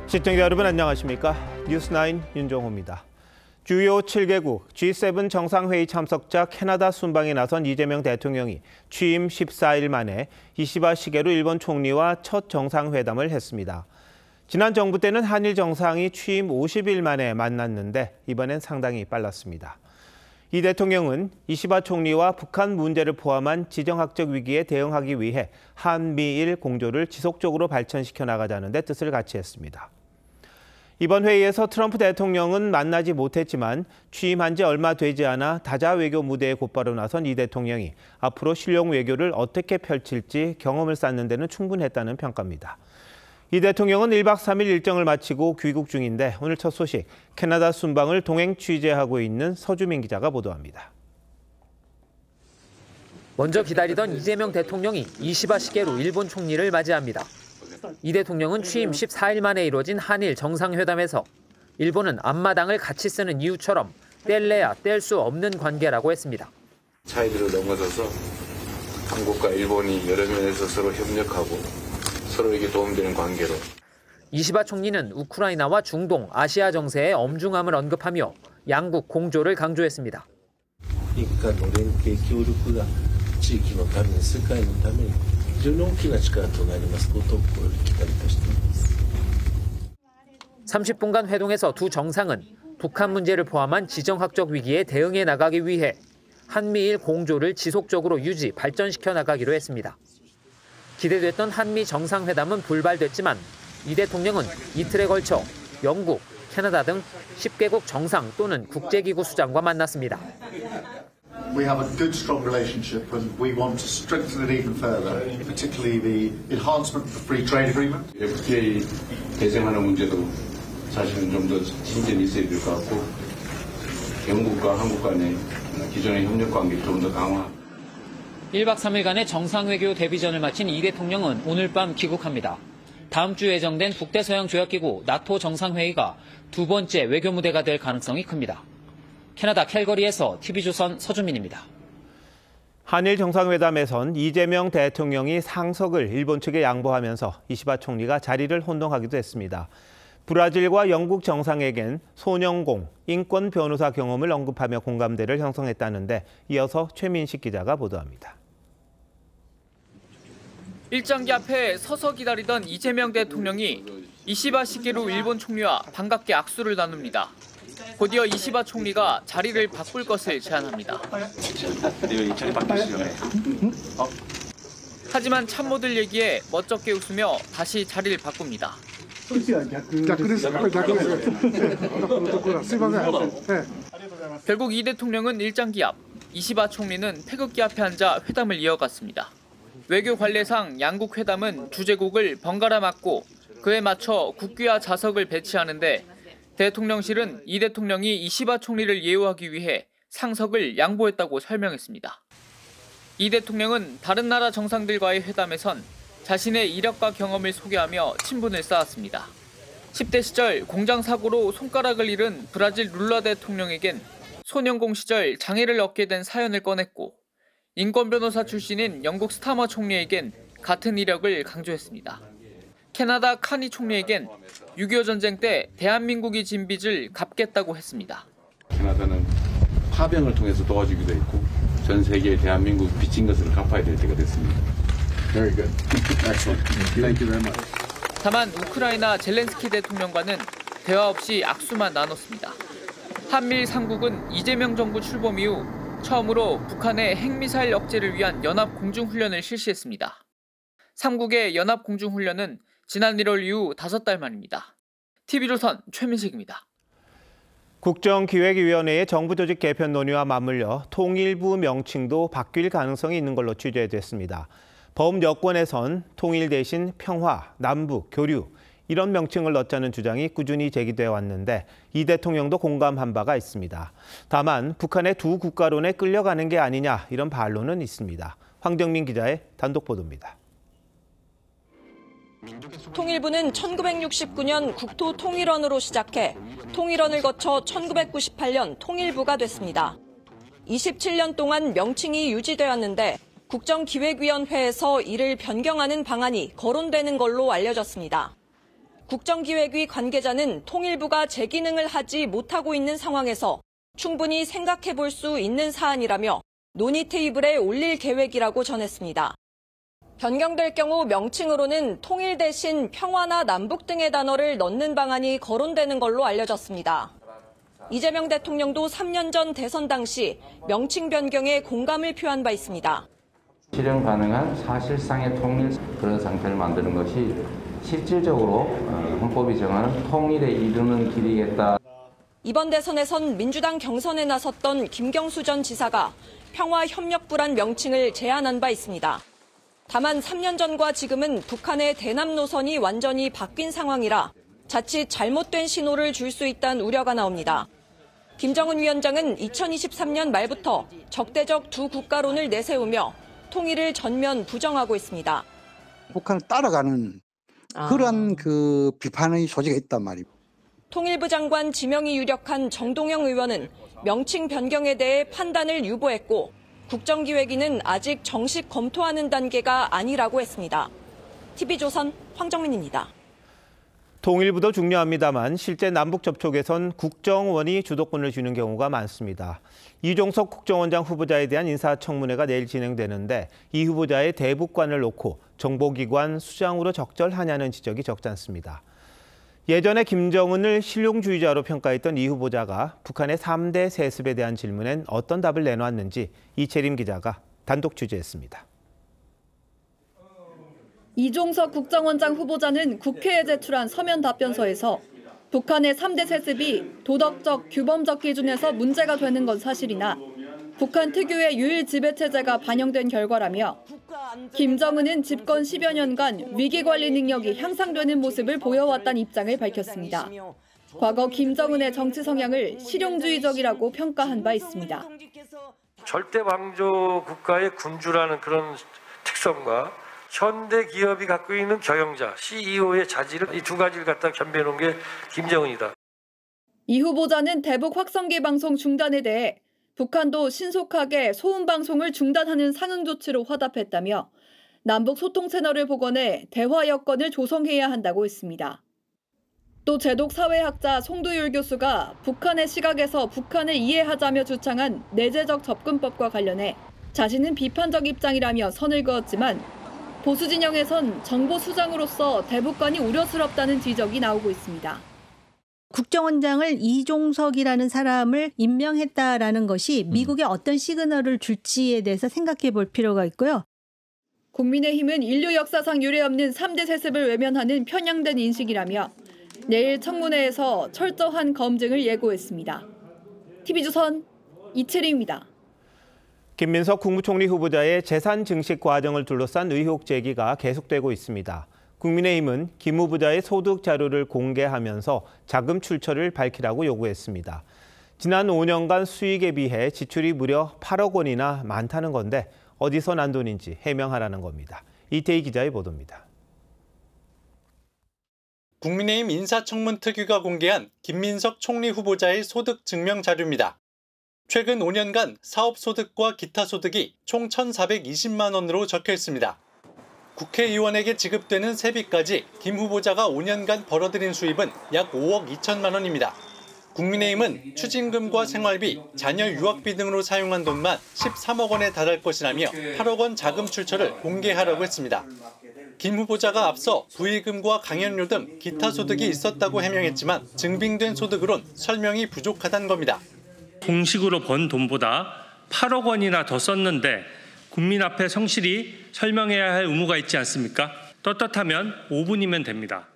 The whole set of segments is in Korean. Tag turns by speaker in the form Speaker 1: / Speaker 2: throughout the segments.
Speaker 1: 시청자 여러분 안녕하십니까? 뉴스9 윤종호입니다. 주요 7개국 G7 정상회의 참석자 캐나다 순방에 나선 이재명 대통령이 취임 14일 만에 이시바 시게루 일본 총리와 첫 정상회담을 했습니다. 지난 정부 때는 한일 정상이 취임 50일 만에 만났는데 이번엔 상당히 빨랐습니다. 이 대통령은 이시바 총리와 북한 문제를 포함한 지정학적 위기에 대응하기 위해 한미일 공조를 지속적으로 발전시켜 나가자는 데 뜻을 같이 했습니다. 이번 회의에서 트럼프 대통령은 만나지 못했지만 취임한 지 얼마 되지 않아 다자 외교 무대에 곧바로 나선 이 대통령이 앞으로 실용 외교를 어떻게 펼칠지 경험을 쌓는 데는 충분했다는 평가입니다. 이 대통령은 1박 3일 일정을 마치고 귀국 중인데 오늘 첫 소식, 캐나다 순방을 동행 취재하고 있는 서주민 기자가 보도합니다.
Speaker 2: 먼저 기다리던 이재명 대통령이 이시바 시게루 일본 총리를 맞이합니다. 이 대통령은 취임 14일 만에 이루어진 한일 정상회담에서 일본은 앞마당을 같이 쓰는 이유처럼 뗄래야 뗄 수 없는 관계라고 했습니다.
Speaker 3: 차이들을 넘어서서 한국과 일본이 여러 면에서 서로 협력하고 서로에게 도움되는 관계로.
Speaker 2: 이시바 총리는 우크라이나와 중동, 아시아 정세의 엄중함을 언급하며 양국 공조를 강조했습니다.
Speaker 4: 日韓の連携協力が地域のために世界のために非常に大きな力となりますことを期待いたしています。
Speaker 2: 30분간 회동에서 두 정상은 북한 문제를 포함한 지정학적 위기에 대응해 나가기 위해 한미일 공조를 지속적으로 유지, 발전시켜 나가기로 했습니다. 기대됐던 한미 정상회담은 불발됐지만 이 대통령은 이틀에 걸쳐 영국, 캐나다 등 10개국 정상 또는 국제기구 수장과 만났습니다.
Speaker 5: We have a good, strong relationship, and we want to strengthen it even further, particularly the enhancement of the free trade agreement.
Speaker 3: FTA 대쟁하는 문제도 사실은 좀 더 진전이 있어야 될 것 같고, 영국과 한국 간의 기존의 협력 관계를 좀 더 강화.
Speaker 2: 1박 3일간의 정상외교 데뷔전을 마친 이 대통령은 오늘 밤 귀국합니다. 다음 주 예정된 북대서양조약기구 나토 정상회의가 두 번째 외교 무대가 될 가능성이 큽니다. 캐나다 캘거리에서 TV조선 서주민입니다.
Speaker 1: 한일 정상회담에선 이재명 대통령이 상석을 일본 측에 양보하면서 이시바 총리가 자리를 혼동하기도 했습니다. 브라질과 영국 정상에겐 소년공, 인권 변호사 경험을 언급하며 공감대를 형성했다는데 이어서 최민식 기자가 보도합니다.
Speaker 6: 일장기 앞에 서서 기다리던 이재명 대통령이 이시바 시게루 일본 총리와 반갑게 악수를 나눕니다. 곧이어 이시바 총리가 자리를 바꿀 것을 제안합니다. 하지만 참모들 얘기에 멋쩍게 웃으며 다시 자리를 바꿉니다. 결국 이 대통령은 일장기 앞, 이시바 총리는 태극기 앞에 앉아 회담을 이어갔습니다. 외교 관례상 양국 회담은 주재국을 번갈아 맡고 그에 맞춰 국기와 자석을 배치하는데 대통령실은 이 대통령이 이시바 총리를 예우하기 위해 상석을 양보했다고 설명했습니다. 이 대통령은 다른 나라 정상들과의 회담에선 자신의 이력과 경험을 소개하며 친분을 쌓았습니다. 10대 시절 공장 사고로 손가락을 잃은 브라질 룰라 대통령에겐 소년공 시절 장애를 얻게 된 사연을 꺼냈고 인권 변호사 출신인 영국 스타머 총리에겐 같은 이력을 강조했습니다. 캐나다 카니 총리에겐 6.25 전쟁 때 대한민국이 진 빚을 갚겠다고 했습니다.
Speaker 3: 캐나다는 파병을 통해서 도와주기도 했고 전 세계에 대한민국 빚진 것을 갚아야 될 때가 됐습니다.
Speaker 5: Very good. Excellent. Thank you very much.
Speaker 6: 다만 우크라이나 젤렌스키 대통령과는 대화 없이 악수만 나눴습니다. 한미일 3국은 이재명 정부 출범 이후 처음으로 북한의 핵미사일 억제를 위한 연합공중훈련을 실시했습니다. 3국의 연합공중훈련은 지난 1월 이후 5달 만입니다. TV조선 최민식입니다.
Speaker 1: 국정기획위원회의 정부 조직 개편 논의와 맞물려 통일부 명칭도 바뀔 가능성이 있는 걸로 취재됐습니다. 범여권에선 통일 대신 평화, 남북, 교류 이런 명칭을 넣자는 주장이 꾸준히 제기되어 왔는데 이 대통령도 공감한 바가 있습니다. 다만 북한의 두 국가론에 끌려가는 게 아니냐 이런 반론은 있습니다. 황정민 기자의 단독 보도입니다.
Speaker 7: 통일부는 1969년 국토통일원으로 시작해 통일원을 거쳐 1998년 통일부가 됐습니다. 27년 동안 명칭이 유지되었는데 국정기획위원회에서 이를 변경하는 방안이 거론되는 걸로 알려졌습니다. 국정기획위 관계자는 통일부가 제 기능을 하지 못하고 있는 상황에서 충분히 생각해 볼 수 있는 사안이라며 논의 테이블에 올릴 계획이라고 전했습니다. 변경될 경우 명칭으로는 통일 대신 평화나 남북 등의 단어를 넣는 방안이 거론되는 걸로 알려졌습니다. 이재명 대통령도 3년 전 대선 당시 명칭 변경에 공감을 표한 바 있습니다.
Speaker 8: 실현 가능한 사실상의 통일 그런 상태를 만드는 것이 실질적으로 헌법이 정하는 통일에 이르는 길이겠다.
Speaker 7: 이번 대선에선 민주당 경선에 나섰던 김경수 전 지사가 평화협력부란 명칭을 제안한 바 있습니다. 다만 3년 전과 지금은 북한의 대남 노선이 완전히 바뀐 상황이라 자칫 잘못된 신호를 줄 수 있다는 우려가 나옵니다. 김정은 위원장은 2023년 말부터 적대적 두 국가론을 내세우며 통일을 전면 부정하고 있습니다.
Speaker 9: 북한을 따라가는 그런 비판의 소지가 있단 말입니다.
Speaker 7: 통일부 장관 지명이 유력한 정동영 의원은 명칭 변경에 대해 판단을 유보했고 국정기획위는 아직 정식 검토하는 단계가 아니라고 했습니다. TV조선 황정민입니다.
Speaker 1: 통일부도 중요합니다만 실제 남북 접촉에선 국정원이 주도권을 쥐는 경우가 많습니다. 이종석 국정원장 후보자에 대한 인사청문회가 내일 진행되는데 이 후보자의 대북관을 놓고 정보기관 수장으로 적절하냐는 지적이 적지 않습니다. 예전에 김정은을 실용주의자로 평가했던 이 후보자가 북한의 3대 세습에 대한 질문엔 어떤 답을 내놓았는지 이채림 기자가 단독 취재했습니다.
Speaker 10: 이종석 국정원장 후보자는 국회에 제출한 서면 답변서에서 북한의 3대 세습이 도덕적, 규범적 기준에서 문제가 되는 건 사실이나 북한 특유의 유일 지배체제가 반영된 결과라며 김정은은 집권 10여 년간 위기관리 능력이 향상되는 모습을 보여왔다는 입장을 밝혔습니다. 과거 김정은의 정치 성향을 실용주의적이라고 평가한 바 있습니다.
Speaker 11: 절대 왕조 국가의 군주라는 그런 특성과 현대 기업이 갖고 있는 경영자, CEO의 자질을 이 두 가지를 갖다 겸비해 놓은 게 김정은이다.
Speaker 10: 이 후보자는 대북 확성기 방송 중단에 대해 북한도 신속하게 소음 방송을 중단하는 상응 조치로 화답했다며 남북 소통 채널을 복원해 대화 여건을 조성해야 한다고 했습니다. 또 제독 사회학자 송두율 교수가 북한의 시각에서 북한을 이해하자며 주창한 내재적 접근법과 관련해 자신은 비판적 입장이라며 선을 그었지만 보수 진영에선 정보 수장으로서 대북관이 우려스럽다는 지적이 나오고 있습니다.
Speaker 12: 국정원장을 이종석이라는 사람을 임명했다라는 것이 미국에 어떤 시그널을 줄지에 대해서 생각해 볼 필요가 있고요.
Speaker 10: 국민의힘은 인류 역사상 유례없는 3대 세습을 외면하는 편향된 인식이라며 내일 청문회에서 철저한 검증을 예고했습니다. TV조선 이채림입니다.
Speaker 1: 김민석 국무총리 후보자의 재산 증식 과정을 둘러싼 의혹 제기가 계속되고 있습니다. 국민의힘은 김 후보자의 소득 자료를 공개하면서 자금 출처를 밝히라고 요구했습니다. 지난 5년간 수익에 비해 지출이 무려 8억 원이나 많다는 건데 어디서 난 돈인지 해명하라는 겁니다. 이태희 기자의 보도입니다.
Speaker 13: 국민의힘 인사청문특위가 공개한 김민석 총리 후보자의 소득 증명 자료입니다. 최근 5년간 사업소득과 기타 소득이 총 1,420만 원으로 적혀 있습니다. 국회의원에게 지급되는 세비까지 김 후보자가 5년간 벌어들인 수입은 약 5억 2천만 원입니다. 국민의힘은 추징금과 생활비, 자녀 유학비 등으로 사용한 돈만 13억 원에 달할 것이라며 8억 원 자금 출처를 공개하라고 했습니다. 김 후보자가 앞서 부의금과 강연료 등 기타 소득이 있었다고 해명했지만 증빙된 소득으론 설명이 부족하다는 겁니다.
Speaker 14: 공식으로 번 돈보다 8억 원이나 더 썼는데 국민 앞에 성실히 설명해야 할 의무가 있지 않습니까? 떳떳하면 5분이면 됩니다.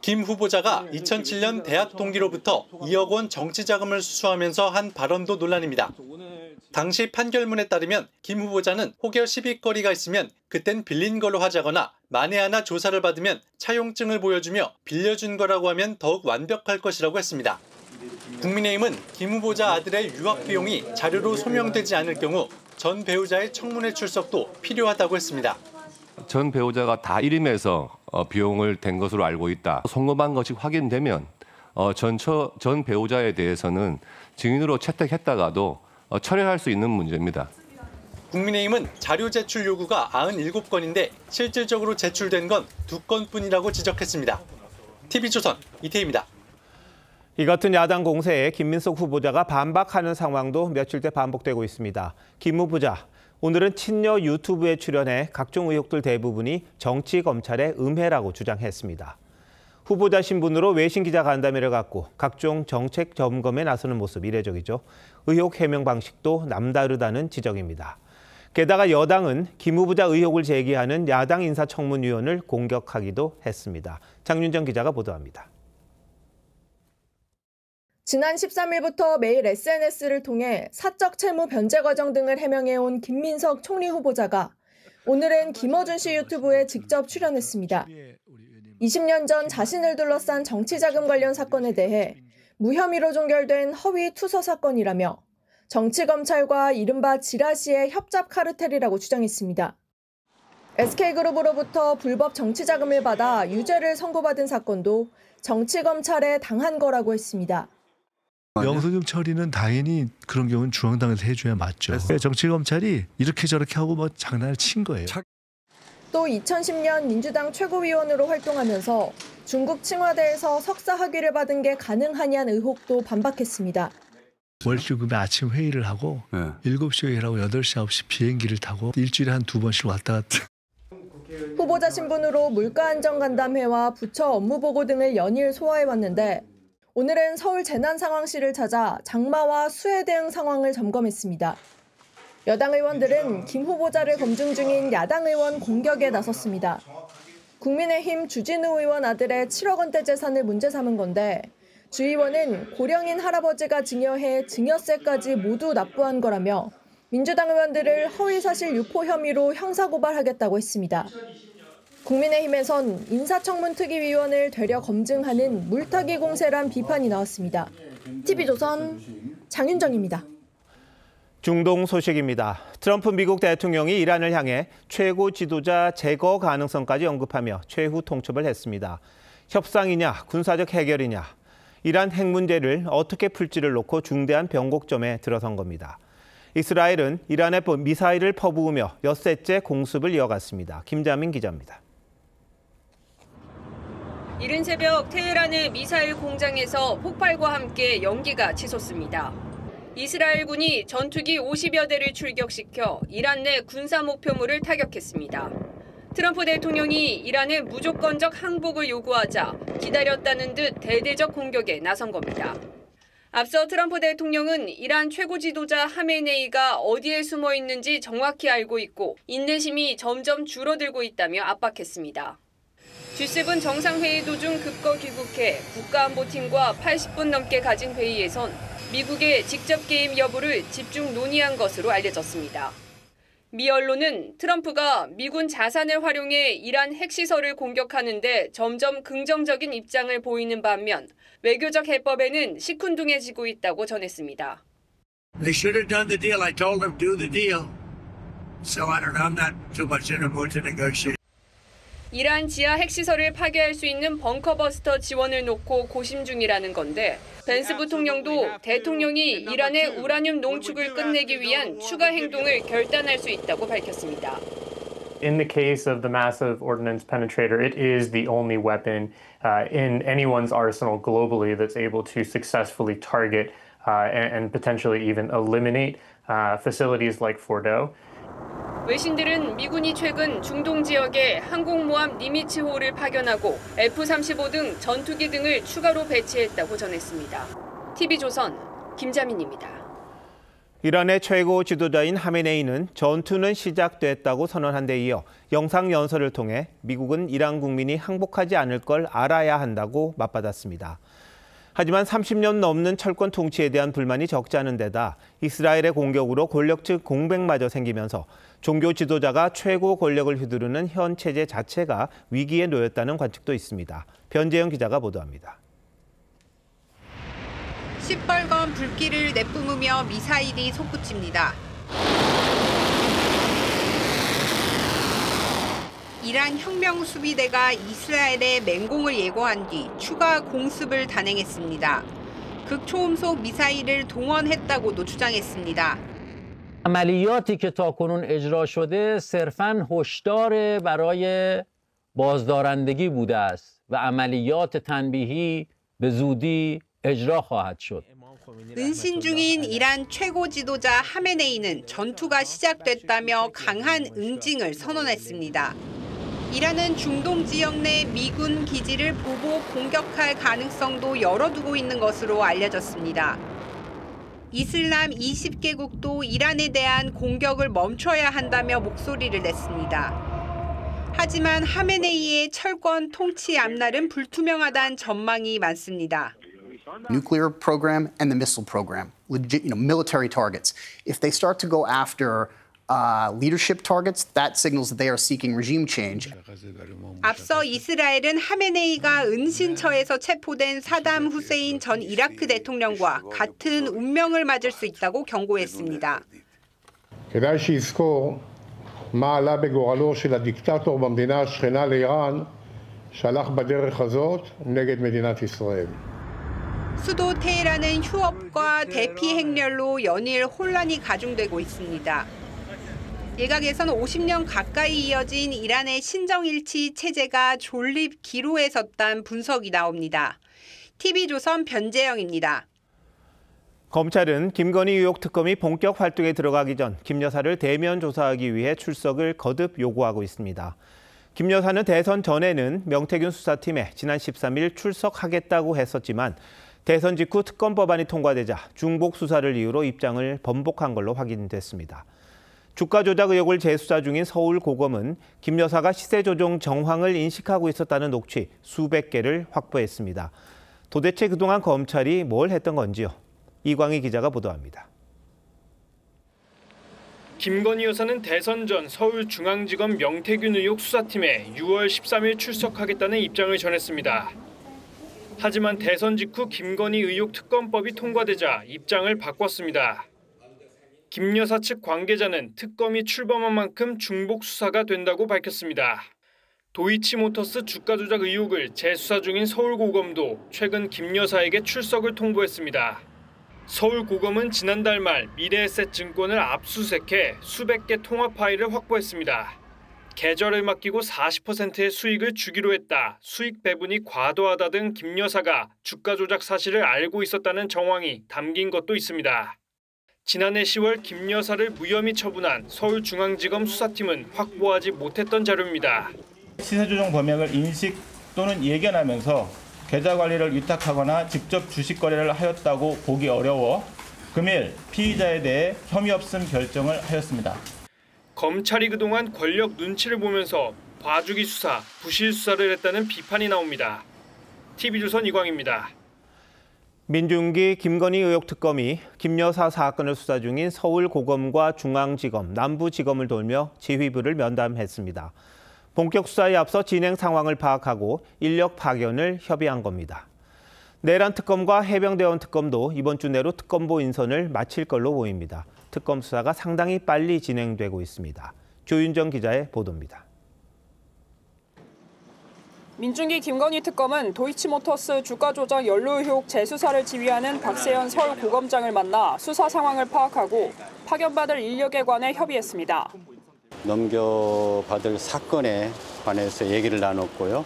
Speaker 13: 김 후보자가 2007년 대학 동기로부터 2억 원 정치자금을 수수하면서 한 발언도 논란입니다. 당시 판결문에 따르면 김 후보자는 혹여 시비거리가 있으면 그땐 빌린 걸로 하자거나 만에 하나 조사를 받으면 차용증을 보여주며 빌려준 거라고 하면 더욱 완벽할 것이라고 했습니다. 국민의힘은 김 후보자 아들의 유학 비용이 자료로 소명되지 않을 경우 전 배우자의 청문회 출석도 필요하다고 했습니다.
Speaker 15: 전 배우자가 다 일임해서 비용을 댄 것으로 알고 있다. 송금한 것이 확인되면 전 배우자에 대해서는 증인으로 채택했다가도 철회할 수 있는 문제입니다.
Speaker 13: 국민의힘은 자료 제출 요구가 97건인데 실질적으로 제출된 건 2건뿐이라고 지적했습니다. TV조선 이태희입니다.
Speaker 1: 이 같은 야당 공세에 김민석 후보자가 반박하는 상황도 며칠째 반복되고 있습니다. 김 후보자, 오늘은 친여 유튜브에 출연해 각종 의혹들 대부분이 정치 검찰의 음해라고 주장했습니다. 후보자 신분으로 외신 기자 간담회를 갖고 각종 정책 점검에 나서는 모습 이례적이죠. 의혹 해명 방식도 남다르다는 지적입니다. 게다가 여당은 김 후보자 의혹을 제기하는 야당 인사청문위원을 공격하기도 했습니다. 장윤정 기자가 보도합니다.
Speaker 16: 지난 13일부터 매일 SNS를 통해 사적 채무 변제 과정 등을 해명해온 김민석 총리 후보자가 오늘은 김어준 씨 유튜브에 직접 출연했습니다. 20년 전 자신을 둘러싼 정치자금 관련 사건에 대해 무혐의로 종결된 허위 투서 사건이라며 정치검찰과 이른바 지라시의 협잡 카르텔이라고 주장했습니다. SK그룹으로부터 불법 정치자금을 받아 유죄를 선고받은 사건도 정치검찰에 당한 거라고 했습니다.
Speaker 17: 영수증 처리는 당연히 그런 경우는 중앙당에서 해줘야 맞죠. 정치검찰이 이렇게 저렇게 하고 뭐 장난을 친 거예요.
Speaker 16: 또 2010년 민주당 최고위원으로 활동하면서 중국 칭화대에서 석사 학위를 받은 게 가능하냐는 의혹도 반박했습니다.
Speaker 17: 월주급에 아침 회의를 하고 7시 회의를 하고 8시, 9시 비행기를 타고 일주일에 한 2번씩 왔다 갔다.
Speaker 16: 후보자 신분으로 물가안정간담회와 부처 업무보고 등을 연일 소화해왔는데 오늘은 서울 재난상황실을 찾아 장마와 수해 대응 상황을 점검했습니다. 여당 의원들은 김 후보자를 검증 중인 야당 의원 공격에 나섰습니다. 국민의힘 주진우 의원 아들의 7억 원대 재산을 문제 삼은 건데 주 의원은 고령인 할아버지가 증여해 증여세까지 모두 납부한 거라며 민주당 의원들을 허위사실 유포 혐의로 형사고발하겠다고 했습니다. 국민의힘에선 인사청문특위위원을 되려 검증하는 물타기 공세란 비판이 나왔습니다. TV조선 장윤정입니다.
Speaker 1: 중동 소식입니다. 트럼프 미국 대통령이 이란을 향해 최고 지도자 제거 가능성까지 언급하며 최후 통첩을 했습니다. 협상이냐 군사적 해결이냐 이란 핵 문제를 어떻게 풀지를 놓고 중대한 변곡점에 들어선 겁니다. 이스라엘은 이란에 미사일을 퍼부으며 엿새째 공습을 이어갔습니다. 김자민 기자입니다.
Speaker 18: 이른 새벽 테헤란의 미사일 공장에서 폭발과 함께 연기가 치솟습니다. 이스라엘군이 전투기 50여 대를 출격시켜 이란 내 군사 목표물을 타격했습니다. 트럼프 대통령이 이란의 무조건적 항복을 요구하자 기다렸다는 듯 대대적 공격에 나선 겁니다. 앞서 트럼프 대통령은 이란 최고 지도자 하메네이가 어디에 숨어 있는지 정확히 알고 있고 인내심이 점점 줄어들고 있다며 압박했습니다. G7 정상회의 도중 급거 귀국해 국가안보팀과 80분 넘게 가진 회의에선 미국의 직접 개입 여부를 집중 논의한 것으로 알려졌습니다. 미 언론은 트럼프가 미군 자산을 활용해 이란 핵시설을 공격하는데 점점 긍정적인 입장을 보이는 반면 외교적 해법에는 시큰둥해지고 있다고 전했습니다.
Speaker 19: They should have done the deal. I told them do the deal. So I don't know. I'm not too much in a mood to negotiate.
Speaker 18: 이란 지하 핵시설을 파괴할 수 있는 벙커버스터 지원을 놓고 고심 중이라는 건데 벤스 부통령도 대통령이 이란의 우라늄 농축을 끝내기 위한 추가 행동을 결단할 수 있다고 밝혔습니다.
Speaker 20: In the case of the massive ordnance penetrator, it is the only weapon in anyone's arsenal globally that's able to successfully target and potentially even eliminate facilities like Fordo.
Speaker 18: 외신들은 미군이 최근 중동 지역에 항공모함 니미츠호를 파견하고 F-35 등 전투기 등을 추가로 배치했다고 전했습니다. TV조선 김자민입니다.
Speaker 1: 이란의 최고 지도자인 하메네이는 전투는 시작됐다고 선언한 데 이어 영상연설을 통해 미국은 이란 국민이 항복하지 않을 걸 알아야 한다고 맞받았습니다. 하지만 30년 넘는 철권 통치에 대한 불만이 적지 않은 데다 이스라엘의 공격으로 권력 측 공백마저 생기면서 종교 지도자가 최고 권력을 휘두르는 현 체제 자체가 위기에 놓였다는 관측도 있습니다. 변재영 기자가 보도합니다.
Speaker 21: 시뻘건 불길을 내뿜으며 미사일이 솟구칩니다. 이란 혁명 수비대가 이스라엘의 맹공을 예고한 뒤 추가 공습을 단행했습니다. 극초음속 미사일을 동원했다고도 주장했습니다.
Speaker 22: عملیاتی که تاکنون اجرا شده صرفاً هشدار برای بازدارندگی بوده است. و عملیات تنبیهی به زودی اجرا خواهد شد.
Speaker 21: 은신 중인 이란 최고 지도자 하메네이는 전투가 시작됐다며 강한 응징을 선언했습니다. 이란은 중동 지역 내 미군 기지를 보복 공격할 가능성도 열어두고 있는 것으로 알려졌습니다. 이슬람 20개국도 이란에 대한 공격을 멈춰야 한다며 목소리를 냈습니다. 하지만 하메네이의 철권 통치 앞날은 불투명하다는 전망이 많습니다.
Speaker 2: Nuclear program and the missile program, legit, military targets. If they start to go after leadership targets, that signals that they are seeking regime change.
Speaker 21: 앞서 이스라엘은 하메네이가 은신처에서 체포된 사담 후세인 전 이라크 대통령과 같은 운명을 맞을 수 있다고 경고했습니다.
Speaker 4: כדאי שיזכור מה עלה בגורלו של הדיקטטור במדינה השכנה לאיראן שהלך בדרך הזאת נגד מדינת ישראל.
Speaker 21: 수도 테헤란은 휴업과 대피 행렬로 연일 혼란이 가중되고 있습니다. 일각에서는 50년 가까이 이어진 이란의 신정일치 체제가 존립 기로에 섰다는 분석이 나옵니다. TV조선 변재영입니다.
Speaker 1: 검찰은 김건희 의혹 특검이 본격 활동에 들어가기 전 김 여사를 대면 조사하기 위해 출석을 거듭 요구하고 있습니다. 김 여사는 대선 전에는 명태균 수사팀에 지난 13일 출석하겠다고 했었지만 대선 직후 특검 법안이 통과되자 중복 수사를 이유로 입장을 번복한 걸로 확인됐습니다. 주가 조작 의혹을 재수사 중인 서울고검은 김 여사가 시세 조정 정황을 인식하고 있었다는 녹취 수백 개를 확보했습니다. 도대체 그동안 검찰이 뭘 했던 건지요? 이광희 기자가 보도합니다.
Speaker 23: 김건희 여사는 대선 전 서울중앙지검 명태균 의혹 수사팀에 6월 13일 출석하겠다는 입장을 전했습니다. 하지만 대선 직후 김건희 의혹 특검법이 통과되자 입장을 바꿨습니다. 김 여사 측 관계자는 특검이 출범한 만큼 중복 수사가 된다고 밝혔습니다. 도이치모터스 주가 조작 의혹을 재수사 중인 서울고검도 최근 김 여사에게 출석을 통보했습니다. 서울고검은 지난달 말 미래에셋증권을 압수수색해 수백 개 통화 파일을 확보했습니다. 계절을 맡기고 40%의 수익을 주기로 했다, 수익 배분이 과도하다 등 김 여사가 주가 조작 사실을 알고 있었다는 정황이 담긴 것도 있습니다. 지난해 10월 김 여사를 무혐의 처분한 서울중앙지검 수사팀은 확보하지 못했던 자료입니다.
Speaker 24: 시세 조정 범행을 인식 또는 예견하면서 계좌 관리를 위탁하거나 직접 주식 거래를 하였다고 보기 어려워 금일 피의자에 대해 혐의 없음 결정을 하였습니다.
Speaker 23: 검찰이 그동안 권력 눈치를 보면서 봐주기 수사, 부실 수사를 했다는 비판이 나옵니다. TV조선 이광입니다.
Speaker 1: 민중기 김건희 의혹 특검이 김 여사 사건을 수사 중인 서울고검과 중앙지검, 남부지검을 돌며 지휘부를 면담했습니다. 본격 수사에 앞서 진행 상황을 파악하고 인력 파견을 협의한 겁니다. 내란 특검과 해병대원 특검도 이번 주 내로 특검보 인선을 마칠 걸로 보입니다. 특검 수사가 상당히 빨리 진행되고 있습니다. 조윤정 기자의 보도입니다.
Speaker 25: 민중기 김건희 특검은 도이치모터스 주가 조작 연루 의혹 재수사를 지휘하는 박세현 서울고검장을 만나 수사 상황을 파악하고 파견받을 인력에 관해 협의했습니다.
Speaker 26: 넘겨받을 사건에 관해서 얘기를 나눴고요.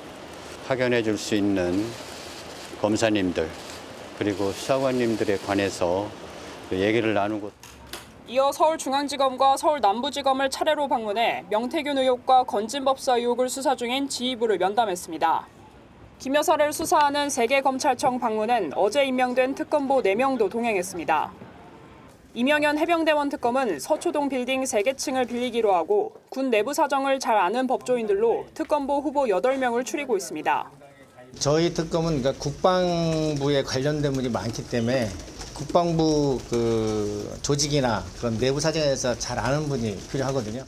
Speaker 26: 파견해 줄 수 있는 검사님들 그리고 수사관님들에 관해서 얘기를 나누고
Speaker 25: 이어 서울중앙지검과 서울남부지검을 차례로 방문해 명태균 의혹과 건진법사 의혹을 수사 중인 지휘부를 면담했습니다. 김 여사를 수사하는 세계검찰청 방문엔 어제 임명된 특검보 4명도 동행했습니다. 이명현 해병대원 특검은 서초동 빌딩 3개층을 빌리기로 하고 군 내부 사정을 잘 아는 법조인들로 특검보 후보 8명을 추리고 있습니다.
Speaker 27: 저희 특검은 그러니까 국방부에 관련된 분이 많기 때문에 국방부 조직이나 그런 내부 사정에서 잘 아는 분이 필요하거든요.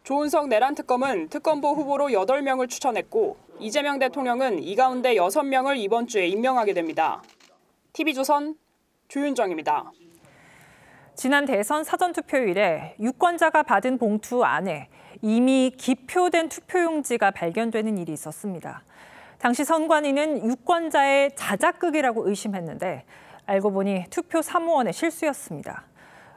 Speaker 25: 조은석 내란 특검은 특검보 후보로 8명을 추천했고 이재명 대통령은 이 가운데 6명을 이번 주에 임명하게 됩니다. TV조선 조윤정입니다.
Speaker 28: 지난 대선 사전투표일에 유권자가 받은 봉투 안에 이미 기표된 투표용지가 발견되는 일이 있었습니다. 당시 선관위는 유권자의 자작극이라고 의심했는데 알고 보니 투표 사무원의 실수였습니다.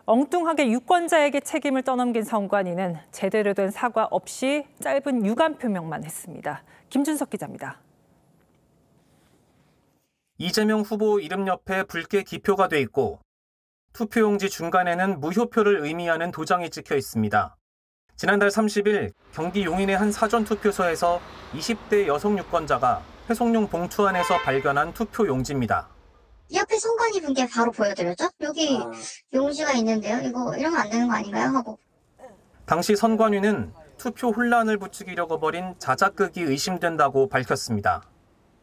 Speaker 28: 엉뚱하게 유권자에게 책임을 떠넘긴 선관위는 제대로 된 사과 없이 짧은 유감 표명만 했습니다. 김준석 기자입니다.
Speaker 3: 이재명 후보 이름 옆에 붉게 기표가 돼 있고 투표용지 중간에는 무효표를 의미하는 도장이 찍혀 있습니다. 지난달 30일 경기 용인의 한 사전투표소에서 20대 여성 유권자가 회송용 봉투 안에서 발견한 투표용지입니다.
Speaker 5: 옆에 선관위 분께 바로 보여드렸죠? 여기 용지가 있는데요. 이거 이러면 안 되는 거 아닌가요? 하고.
Speaker 3: 당시 선관위는 투표 혼란을 부추기려고 벌인 자작극이 의심된다고 밝혔습니다.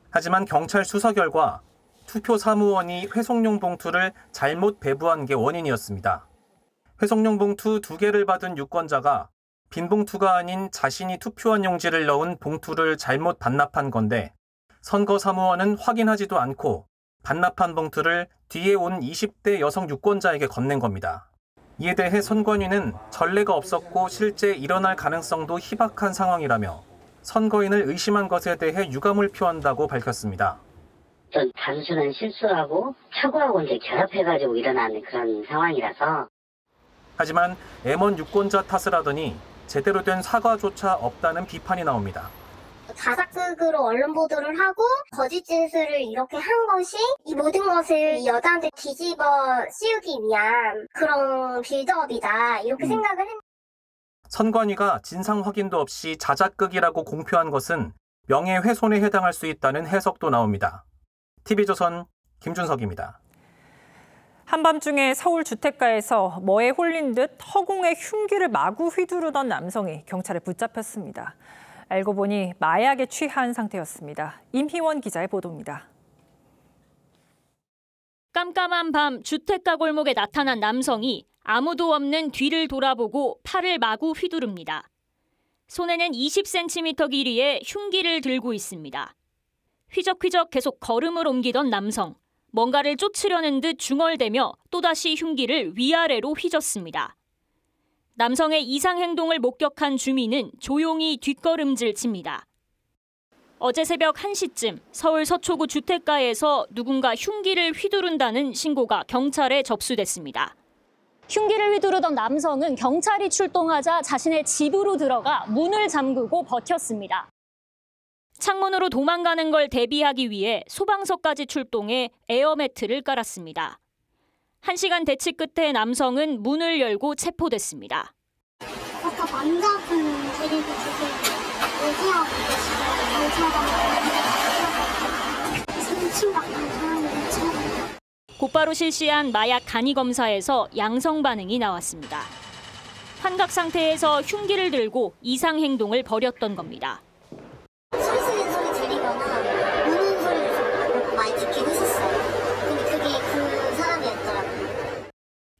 Speaker 3: 하지만 경찰 수사 결과 투표 사무원이 회송용 봉투를 잘못 배부한 게 원인이었습니다. 회송용 봉투 2개를 받은 유권자가 빈 봉투가 아닌 자신이 투표한 용지를 넣은 봉투를 잘못 반납한 건데 선거 사무원은 확인하지도 않고 반납한 봉투를 뒤에 온 20대 여성 유권자에게 건넨 겁니다. 이에 대해 선관위는 전례가 없었고 실제 일어날 가능성도 희박한 상황이라며 선거인을 의심한 것에 대해 유감을 표한다고 밝혔습니다.
Speaker 6: 전 단순한 실수하고 착오하고 이제 결합해가지고 일어나는 그런 상황이라서.
Speaker 3: 하지만 M1 유권자 탓을 하더니 제대로 된 사과조차 없다는 비판이 나옵니다.
Speaker 5: 자작극으로 언론 보도를 하고 거짓짓을 이렇게 한 것이 이 모든 것을 여자한테 뒤집어 씌우기 위한 그런 빌드업이다 이렇게 생각을 했는데
Speaker 3: 선관위가 진상 확인도 없이 자작극이라고 공표한 것은 명예훼손에 해당할 수 있다는 해석도 나옵니다. TV조선 김준석입니다.
Speaker 28: 한밤중에 서울 주택가에서 뭐에 홀린 듯 허공에 흉기를 마구 휘두르던 남성이 경찰에 붙잡혔습니다. 알고 보니 마약에 취한 상태였습니다. 임희원 기자의 보도입니다.
Speaker 7: 깜깜한 밤 주택가 골목에 나타난 남성이 아무도 없는 뒤를 돌아보고 팔을 마구 휘두릅니다. 손에는 20cm 길이의 흉기를 들고 있습니다. 휘적휘적 계속 걸음을 옮기던 남성. 뭔가를 쫓으려는 듯 중얼대며 또다시 흉기를 위아래로 휘젓습니다. 남성의 이상 행동을 목격한 주민은 조용히 뒷걸음질 칩니다. 어제 새벽 1시쯤 서울 서초구 주택가에서 누군가 흉기를 휘두른다는 신고가 경찰에 접수됐습니다. 흉기를 휘두르던 남성은 경찰이 출동하자 자신의 집으로 들어가 문을 잠그고 버텼습니다. 창문으로 도망가는 걸 대비하기 위해 소방서까지 출동해 에어매트를 깔았습니다. 1시간 대치 끝에 남성은 문을 열고 체포됐습니다.
Speaker 5: 아까 남자분 데리고 지금 얘기하고 계시고
Speaker 7: 곧바로 실시한 마약 간이 검사에서 양성 반응이 나왔습니다. 환각 상태에서 흉기를 들고 이상 행동을 벌였던 겁니다.
Speaker 5: 소리 들리거나 우는 소리를 많이 듣긴 했었어요. 근데 그게 그 사람이었더라고요.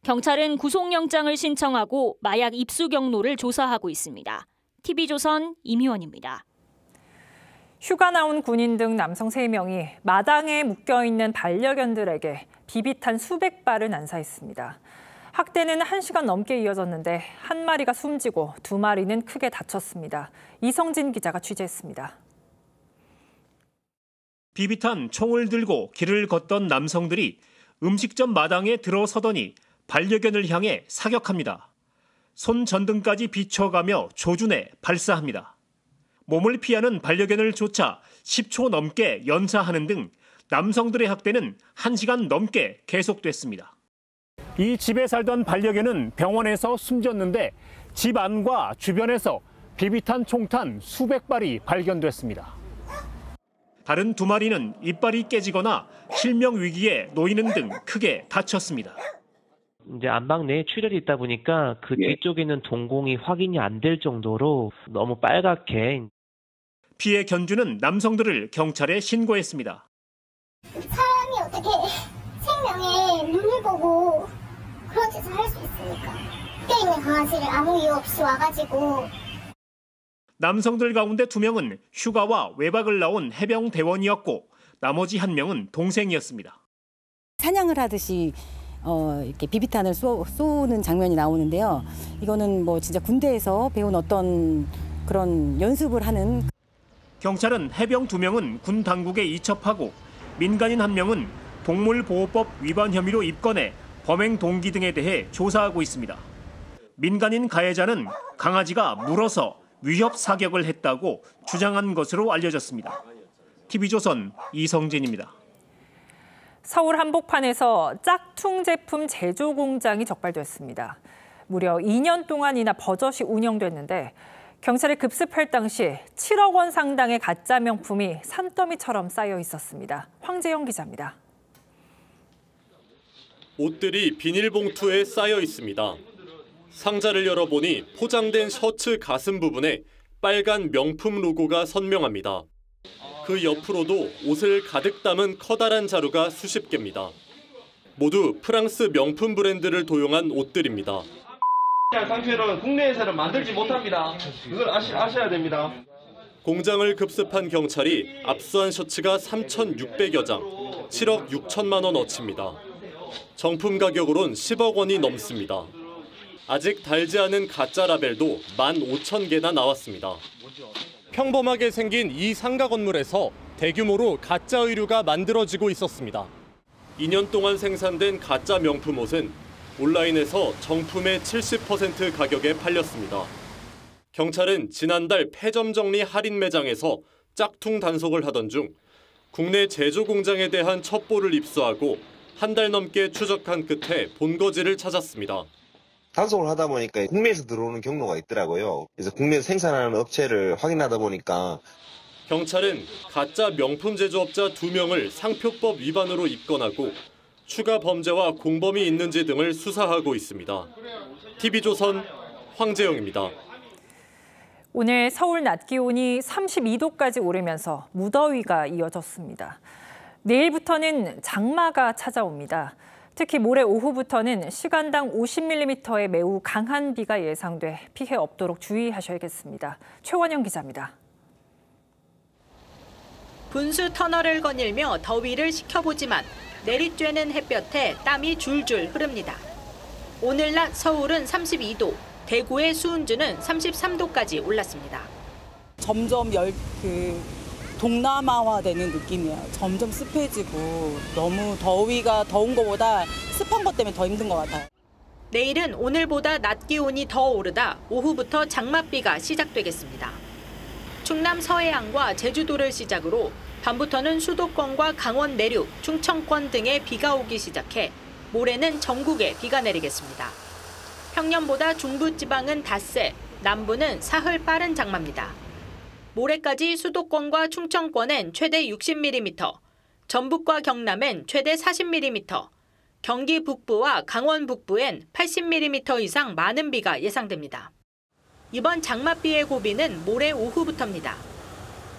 Speaker 7: 경찰은 구속영장을 신청하고 마약 입수 경로를 조사하고 있습니다. TV조선 임희원입니다.
Speaker 28: 휴가 나온 군인 등 남성 3명이 마당에 묶여있는 반려견들에게 비비탄 수백 발을 난사했습니다. 학대는 1시간 넘게 이어졌는데 한 마리가 숨지고 2마리는 크게 다쳤습니다. 이성진 기자가 취재했습니다.
Speaker 8: 비비탄 총을 들고 길을 걷던 남성들이 음식점 마당에 들어서더니 반려견을 향해 사격합니다. 손 전등까지 비춰가며 조준해 발사합니다. 몸을 피하는 반려견을 쫓아 10초 넘게 연사하는 등 남성들의 학대는 1시간 넘게 계속됐습니다. 이 집에 살던 반려견은 병원에서 숨졌는데 집 안과 주변에서 비비탄 총탄 수백 발이 발견됐습니다. 다른 2마리는 이빨이 깨지거나 실명 위기에 놓이는 등 크게 다쳤습니다.
Speaker 9: 이제 안방 내에 출혈이 있다 보니까 그 뒤쪽에 있는 동공이 확인이 안 될 정도로 너무 빨갛게.
Speaker 8: 피해 견주는 남성들을 경찰에 신고했습니다.
Speaker 5: 사람이 어떻게 생명의 눈을 보고 그런 짓을 할 수 있습니까? 꽤 있는 강아지를 아무 이유 없이 와가지고.
Speaker 8: 남성들 가운데 2명은 휴가와 외박을 나온 해병 대원이었고 나머지 1명은 동생이었습니다.
Speaker 11: 사냥을 하듯이 이렇게 비비탄을 쏘는 장면이 나오는데요. 이거는 뭐 진짜 군대에서 배운 어떤 그런 연습을 하는.
Speaker 8: 경찰은 해병 2명은 군 당국에 이첩하고 민간인 1명은 동물보호법 위반 혐의로 입건해 범행 동기 등에 대해 조사하고 있습니다. 민간인 가해자는 강아지가 물어서 위협 사격을 했다고 주장한 것으로 알려졌습니다. TV조선 이성진입니다.
Speaker 28: 서울 한복판에서 짝퉁 제품 제조 공장이 적발됐습니다. 무려 2년 동안이나 버젓이 운영됐는데 경찰에 급습할 당시 7억 원 상당의 가짜 명품이 산더미처럼 쌓여 있었습니다. 황재영 기자입니다.
Speaker 10: 옷들이 비닐봉투에 쌓여 있습니다. 상자를 열어보니 포장된 셔츠 가슴 부분에 빨간 명품 로고가 선명합니다. 그 옆으로도 옷을 가득 담은 커다란 자루가 수십 개입니다. 모두 프랑스 명품 브랜드를 도용한 옷들입니다.
Speaker 12: 상태로는 국내에서는 만들지 못합니다. 그걸 아셔야 됩니다.
Speaker 10: 공장을 급습한 경찰이 압수한 셔츠가 3,600여 장, 7억 6천만 원어치입니다. 정품 가격으론 10억 원이 넘습니다. 아직 달지 않은 가짜 라벨도 15,000개나 나왔습니다. 평범하게 생긴 이 상가 건물에서 대규모로 가짜 의류가 만들어지고 있었습니다. 2년 동안 생산된 가짜 명품 옷은 온라인에서 정품의 70% 가격에 팔렸습니다. 경찰은 지난달 폐점 정리 할인 매장에서 짝퉁 단속을 하던 중 국내 제조 공장에 대한 첩보를 입수하고 한 달 넘게 추적한 끝에 본거지를 찾았습니다.
Speaker 13: 단속을 하다 보니까 국내에서 들어오는 경로가 있더라고요. 그래서 국내에서 생산하는 업체를 확인하다 보니까
Speaker 10: 경찰은 가짜 명품 제조업자 2명을 상표법 위반으로 입건하고 추가 범죄와 공범이 있는지 등을 수사하고 있습니다. TV조선 황재영입니다.
Speaker 28: 오늘 서울 낮 기온이 32도까지 오르면서 무더위가 이어졌습니다. 내일부터는 장마가 찾아옵니다. 특히 모레 오후부터는 시간당 50mm의 매우 강한 비가 예상돼 피해 없도록 주의하셔야겠습니다. 최원영 기자입니다.
Speaker 14: 분수 터널을 거닐며 더위를 식혀보지만 내리쬐는 햇볕에 땀이 줄줄 흐릅니다. 오늘 낮 서울은 32도, 대구의 수은주는 33도까지 올랐습니다.
Speaker 15: 점점 동남아화되는 느낌이에요. 점점 습해지고 너무 더위가 더운 것보다 습한 것 때문에 더 힘든 것 같아요.
Speaker 14: 내일은 오늘보다 낮 기온이 더 오르다 오후부터 장맛비가 시작되겠습니다. 충남 서해안과 제주도를 시작으로 밤부터는 수도권과 강원 내륙, 충청권 등에 비가 오기 시작해 모레는 전국에 비가 내리겠습니다. 평년보다 중부지방은 닷새, 남부는 사흘 빠른 장마입니다. 모레까지 수도권과 충청권엔 최대 60mm, 전북과 경남엔 최대 40mm, 경기 북부와 강원 북부엔 80mm 이상 많은 비가 예상됩니다. 이번 장맛비의 고비는 모레 오후부터입니다.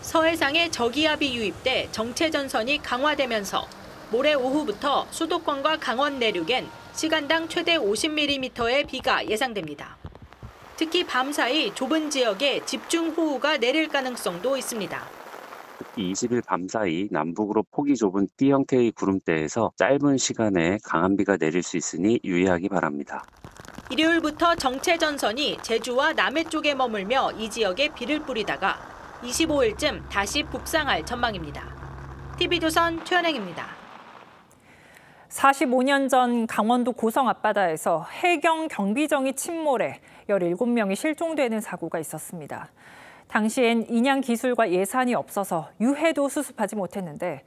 Speaker 14: 서해상에 저기압이 유입돼 정체전선이 강화되면서 모레 오후부터 수도권과 강원 내륙엔 시간당 최대 50mm의 비가 예상됩니다. 특히 밤사이 좁은 지역에 집중호우가 내릴 가능성도 있습니다.
Speaker 16: 특히 20일 밤사이 남북으로 폭이 좁은 띠 형태의 구름대에서 짧은 시간에 강한 비가 내릴 수 있으니 유의하기 바랍니다.
Speaker 14: 일요일부터 정체전선이 제주와 남해 쪽에 머물며 이 지역에 비를 뿌리다가 25일쯤 다시 북상할 전망입니다. TV조선 최연행입니다.
Speaker 28: 45년 전 강원도 고성 앞바다에서 해경 경비정이 침몰해 17명이 실종되는 사고가 있었습니다. 당시엔 인양 기술과 예산이 없어서 유해도 수습하지 못했는데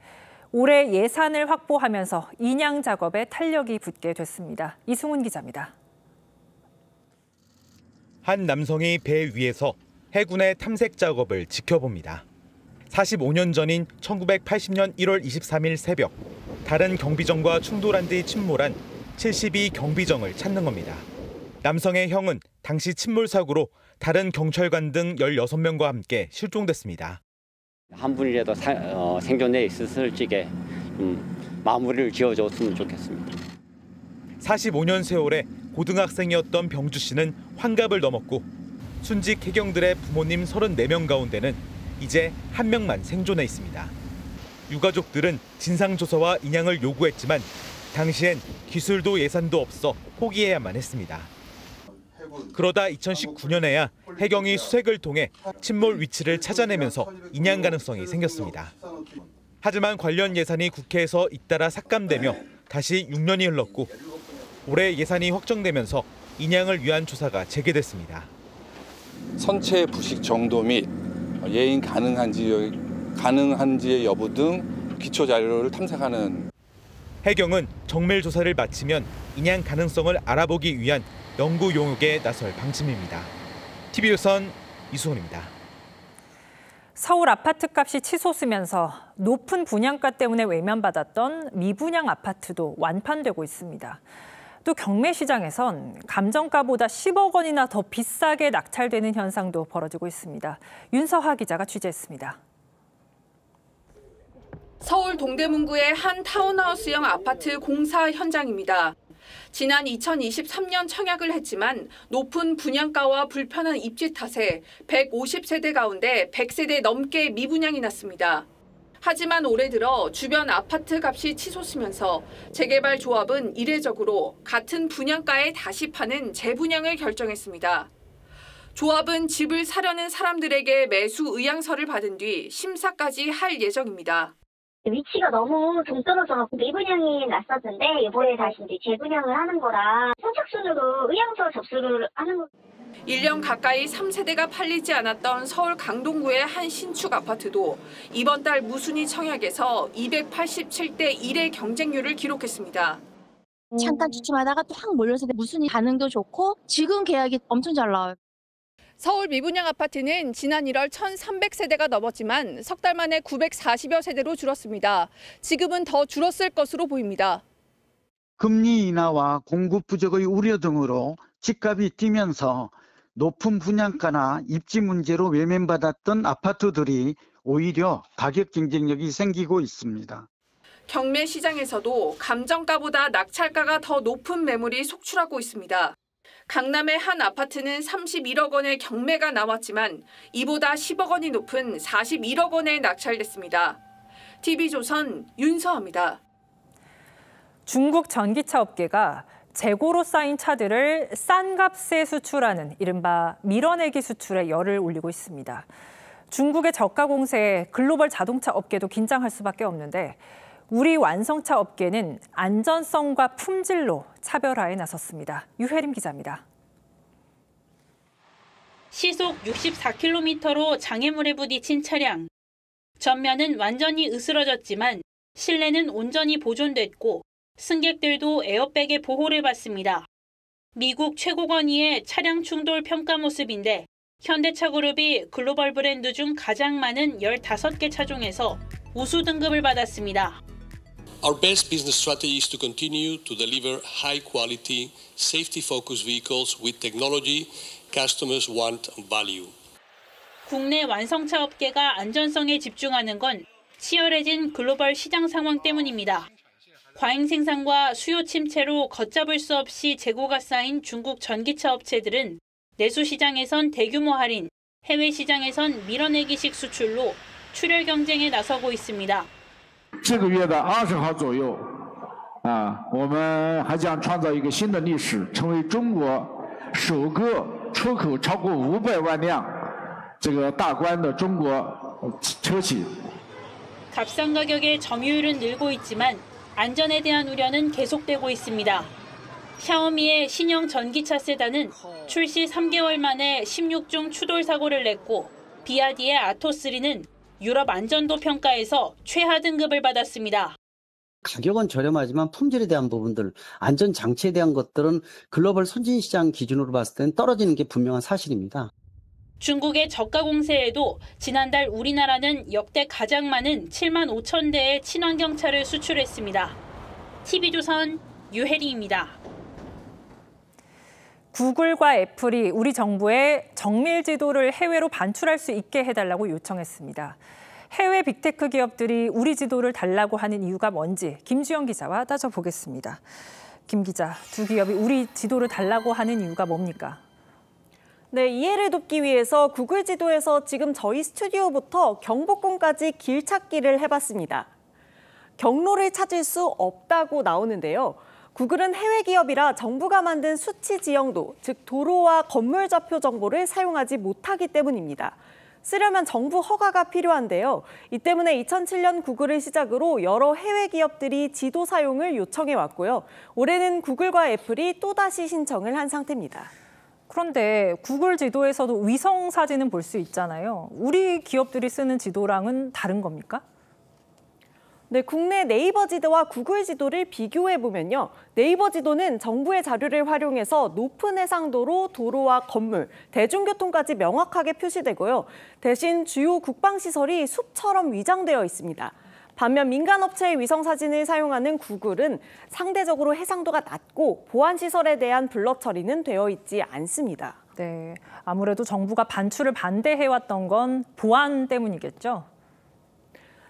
Speaker 28: 올해 예산을 확보하면서 인양 작업에 탄력이 붙게 됐습니다. 이승훈 기자입니다.
Speaker 17: 한 남성이 배 위에서 해군의 탐색 작업을 지켜봅니다. 45년 전인 1980년 1월 23일 새벽, 다른 경비정과 충돌한 뒤 침몰한 72 경비정을 찾는 겁니다. 남성의 형은 당시 침몰 사고로 다른 경찰관 등 16명과 함께 실종됐습니다.
Speaker 19: 한 분이라도 생존해 있을 적에 마무리를 지어줬으면 좋겠습니다.
Speaker 17: 45년 세월에 고등학생이었던 병주 씨는 환갑을 넘었고 순직 해경들의 부모님 34명 가운데는 이제 1명만 생존해 있습니다. 유가족들은 진상조사와 인양을 요구했지만 당시엔 기술도 예산도 없어 포기해야만 했습니다. 그러다 2019년에야 해경이 수색을 통해 침몰 위치를 찾아내면서 인양 가능성이 생겼습니다. 하지만 관련 예산이 국회에서 잇따라 삭감되며 다시 6년이 흘렀고 올해 예산이 확정되면서 인양을 위한 조사가 재개됐습니다.
Speaker 29: 선체 부식 정도 및 예인 가능한지의 여부 등 기초 자료를 탐색하는.
Speaker 17: 해경은 정밀 조사를 마치면 인양 가능성을 알아보기 위한 연구 용역에 나설 방침입니다. TV조선 이수훈입니다.
Speaker 28: 서울 아파트값이 치솟으면서 높은 분양가 때문에 외면받았던 미분양 아파트도 완판되고 있습니다. 또 경매시장에선 감정가보다 10억 원이나 더 비싸게 낙찰되는 현상도 벌어지고 있습니다. 윤서하 기자가 취재했습니다.
Speaker 1: 서울 동대문구의 한 타운하우스형 아파트 공사 현장입니다. 지난 2023년 청약을 했지만 높은 분양가와 불편한 입지 탓에 150세대 가운데 100세대 넘게 미분양이 났습니다. 하지만 올해 들어 주변 아파트 값이 치솟으면서 재개발 조합은 이례적으로 같은 분양가에 다시 파는 재분양을 결정했습니다. 조합은 집을 사려는 사람들에게 매수 의향서를 받은 뒤 심사까지 할 예정입니다.
Speaker 5: 위치가 너무 동떨어져서 미분양이 났었는데 이번에 다시 이제 재분양을 하는 거라 선착순으로 의향서 접수를 하는 거.
Speaker 1: 1년 가까이 3세대가 팔리지 않았던 서울 강동구의 한 신축 아파트도 이번 달 무순위 청약에서 287대 1의 경쟁률을 기록했습니다.
Speaker 2: 잠깐 주춤하다가 또 확 몰려서 무순위 반응도 좋고 지금 계약이 엄청 잘 나와요.
Speaker 1: 서울 미분양 아파트는 지난 1월 1,300세대가 넘었지만 석 달 만에 940여 세대로 줄었습니다. 지금은 더 줄었을 것으로 보입니다.
Speaker 4: 금리 인하와 공급 부족의 우려 등으로 집값이 뛰면서 높은 분양가나 입지 문제로 외면받았던 아파트들이 오히려 가격 경쟁력이 생기고 있습니다.
Speaker 1: 경매 시장에서도 감정가보다 낙찰가가 더 높은 매물이 속출하고 있습니다. 강남의 한 아파트는 31억 원의 경매가 나왔지만 이보다 10억 원이 높은 41억 원에 낙찰됐습니다. TV조선 윤서아입니다.
Speaker 28: 중국 전기차 업계가 재고로 쌓인 차들을 싼 값에 수출하는 이른바 밀어내기 수출에 열을 올리고 있습니다. 중국의 저가 공세에 글로벌 자동차 업계도 긴장할 수밖에 없는데 우리 완성차 업계는 안전성과 품질로 차별화에 나섰습니다. 유혜림 기자입니다.
Speaker 18: 시속 64km로 장애물에 부딪힌 차량. 전면은 완전히 으스러졌지만 실내는 온전히 보존됐고 승객들도 에어백의 보호를 받습니다. 미국 최고 권위의 차량 충돌 평가 모습인데 현대차 그룹이 글로벌 브랜드 중 가장 많은 15개 차종에서 우수 등급을 받았습니다.
Speaker 20: Our best business strategy is to continue to deliver high-quality, safety-focused vehicles with technology customers want and value.
Speaker 18: 국내 완성차 업계가 안전성에 집중하는 건 치열해진 글로벌 시장 상황 때문입니다. 과잉 생산과 수요 침체로 걷잡을 수 없이 재고가 쌓인 중국 전기차 업체들은 내수 시장에선 대규모 할인, 해외 시장에선 밀어내기식 수출로 출혈 경쟁에 나서고 있습니다.
Speaker 21: 这个月的20号左右，我们还将创造一个新的历史，成为中国首个出口超过500万辆这个大关的中国车企。
Speaker 18: 값싼 가격의 점유율은 늘고 있지만 안전에 대한 우려는 계속되고 있습니다. 샤오미의 신형 전기차 세단은 출시 3개월 만에 16중 추돌 사고를 냈고 비아디의 아토3는 유럽 안전도 평가에서 최하 등급을 받았습니다.
Speaker 22: 가격은 저렴하지만 품질에 대한 부분들, 안전 장치에 대한 것들은 글로벌 선진 시장 기준으로 봤을 때는 떨어지는 게 분명한 사실입니다.
Speaker 18: 중국의 저가 공세에도 지난달 우리나라는 역대 가장 많은 7만 5천 대의 친환경차를 수출했습니다. TV조선 유혜리입니다.
Speaker 28: 구글과 애플이 우리 정부에 정밀 지도를 해외로 반출할 수 있게 해달라고 요청했습니다. 해외 빅테크 기업들이 우리 지도를 달라고 하는 이유가 뭔지 김주영 기자와 따져보겠습니다. 김 기자, 두 기업이 우리 지도를 달라고 하는 이유가 뭡니까?
Speaker 23: 네, 이해를 돕기 위해서 구글 지도에서 지금 저희 스튜디오부터 경복궁까지 길 찾기를 해봤습니다. 경로를 찾을 수 없다고 나오는데요. 구글은 해외 기업이라 정부가 만든 수치 지형도, 즉 도로와 건물 좌표 정보를 사용하지 못하기 때문입니다. 쓰려면 정부 허가가 필요한데요. 이 때문에 2007년 구글을 시작으로 여러 해외 기업들이 지도 사용을 요청해 왔고요. 올해는 구글과 애플이 또다시 신청을 한 상태입니다.
Speaker 28: 그런데 구글 지도에서도 위성 사진은 볼 수 있잖아요. 우리 기업들이 쓰는 지도랑은 다른 겁니까?
Speaker 23: 네, 국내 네이버 지도와 구글 지도를 비교해보면요. 네이버 지도는 정부의 자료를 활용해서 높은 해상도로 도로와 건물, 대중교통까지 명확하게 표시되고요. 대신 주요 국방시설이 숲처럼 위장되어 있습니다. 반면 민간업체의 위성사진을 사용하는 구글은 상대적으로 해상도가 낮고 보안시설에 대한 블러 처리는 되어 있지 않습니다.
Speaker 28: 네, 아무래도 정부가 반출을 반대해왔던 건 보안 때문이겠죠?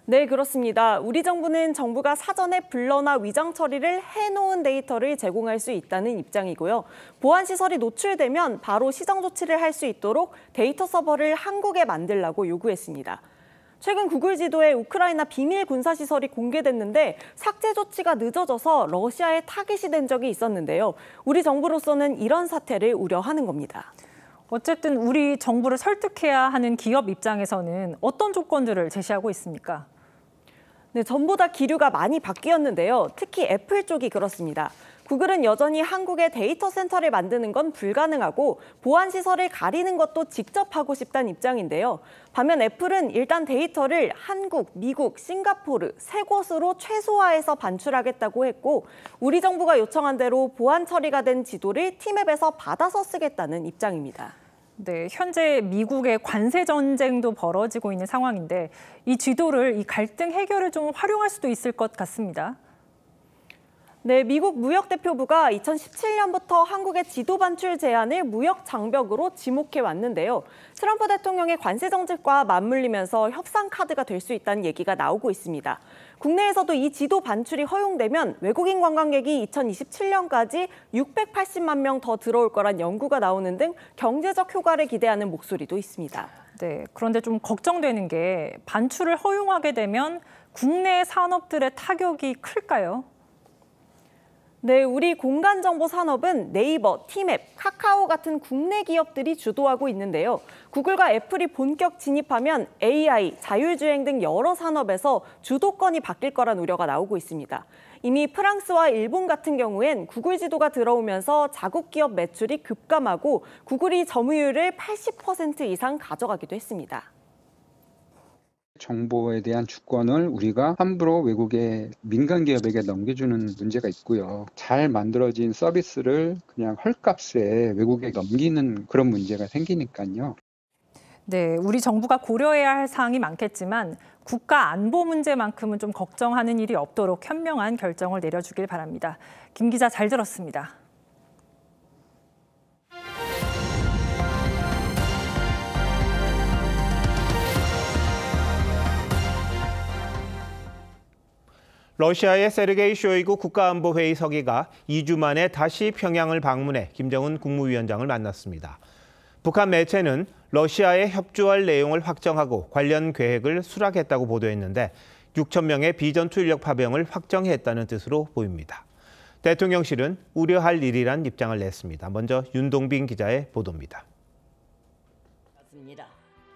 Speaker 23: 네, 그렇습니다. 우리 정부는 정부가 사전에 블러나 위장 처리를 해놓은 데이터를 제공할 수 있다는 입장이고요. 보안시설이 노출되면 바로 시정 조치를 할 수 있도록 데이터 서버를 한국에 만들라고 요구했습니다. 최근 구글 지도에 우크라이나 비밀 군사시설이 공개됐는데 삭제 조치가 늦어져서 러시아에 타깃이 된 적이 있었는데요. 우리 정부로서는 이런 사태를 우려하는 겁니다.
Speaker 28: 어쨌든 우리 정부를 설득해야 하는 기업 입장에서는 어떤 조건들을 제시하고 있습니까?
Speaker 23: 네, 전보다 기류가 많이 바뀌었는데요. 특히 애플 쪽이 그렇습니다. 구글은 여전히 한국에 데이터 센터를 만드는 건 불가능하고 보안시설을 가리는 것도 직접 하고 싶다는 입장인데요. 반면 애플은 일단 데이터를 한국, 미국, 싱가포르 세 곳으로 최소화해서 반출하겠다고 했고 우리 정부가 요청한 대로 보안 처리가 된 지도를 티맵에서 받아서 쓰겠다는 입장입니다.
Speaker 28: 네, 현재 미국의 관세 전쟁도 벌어지고 있는 상황인데 이 지도를 이 갈등 해결을 좀 활용할 수도 있을 것 같습니다.
Speaker 23: 네, 미국 무역대표부가 2017년부터 한국의 지도 반출 제한을 무역 장벽으로 지목해 왔는데요. 트럼프 대통령의 관세 정책과 맞물리면서 협상 카드가 될 수 있다는 얘기가 나오고 있습니다. 국내에서도 이 지도 반출이 허용되면 외국인 관광객이 2027년까지 680만 명 더 들어올 거란 연구가 나오는 등 경제적 효과를 기대하는 목소리도 있습니다.
Speaker 28: 네, 그런데 좀 걱정되는 게 반출을 허용하게 되면 국내 산업들의 타격이 클까요?
Speaker 23: 네, 우리 공간정보 산업은 네이버, 티맵, 카카오 같은 국내 기업들이 주도하고 있는데요. 구글과 애플이 본격 진입하면 AI, 자율주행 등 여러 산업에서 주도권이 바뀔 거란 우려가 나오고 있습니다. 이미 프랑스와 일본 같은 경우엔 구글 지도가 들어오면서 자국 기업 매출이 급감하고 구글이 점유율을 80% 이상 가져가기도 했습니다.
Speaker 3: 정보에 대한 주권을 우리가 함부로 외국의 민간 기업에게 넘겨주는 문제가 있고요. 잘 만들어진 서비스를 그냥 헐값에 외국에 넘기는 그런 문제가 생기니까요.
Speaker 28: 네, 우리 정부가 고려해야 할 사항이 많겠지만 국가 안보 문제만큼은 좀 걱정하는 일이 없도록 현명한 결정을 내려주길 바랍니다. 김 기자 잘 들었습니다.
Speaker 6: 러시아의 세르게이 쇼이구 국가안보회의 서기가 2주 만에 다시 평양을 방문해 김정은 국무위원장을 만났습니다. 북한 매체는 러시아에 협조할 내용을 확정하고 관련 계획을 수락했다고 보도했는데 6천 명의 비전투 인력 파병을 확정했다는 뜻으로 보입니다. 대통령실은 우려할 일이란 입장을 냈습니다. 먼저 윤동빈 기자의 보도입니다.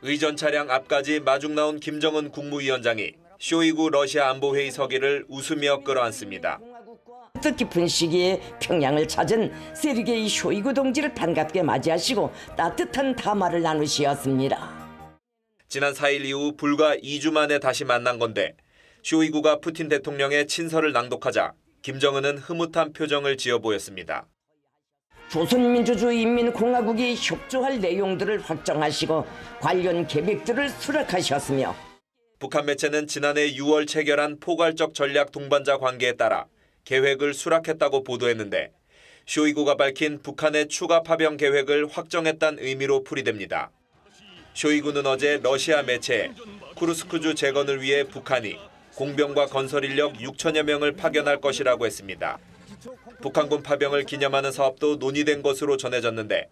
Speaker 7: 의전 차량 앞까지 마중 나온 김정은 국무위원장이 쇼이구 러시아 안보회의 서기를 웃으며 끌어안습니다.
Speaker 9: 뜻깊은 시기에 평양을 찾은 세르게이 쇼이구 동지를 반갑게 맞이하시고 따뜻한 담화를 나누시었습니다.
Speaker 7: 지난 4일 이후 불과 2주 만에 다시 만난 건데 쇼이구가 푸틴 대통령의 친서를 낭독하자 김정은은 흐뭇한 표정을 지어 보였습니다.
Speaker 9: 조선민주주의인민공화국이 협조할 내용들을 확정하시고 관련 계획들을 수락하셨으며
Speaker 7: 북한 매체는 지난해 6월 체결한 포괄적 전략 동반자 관계에 따라 계획을 수락했다고 보도했는데 쇼이구가 밝힌 북한의 추가 파병 계획을 확정했다는 의미로 풀이됩니다. 쇼이구는 어제 러시아 매체에 쿠르스크주 재건을 위해 북한이 공병과 건설 인력 6천여 명을 파견할 것이라고 했습니다. 북한군 파병을 기념하는 사업도 논의된 것으로 전해졌는데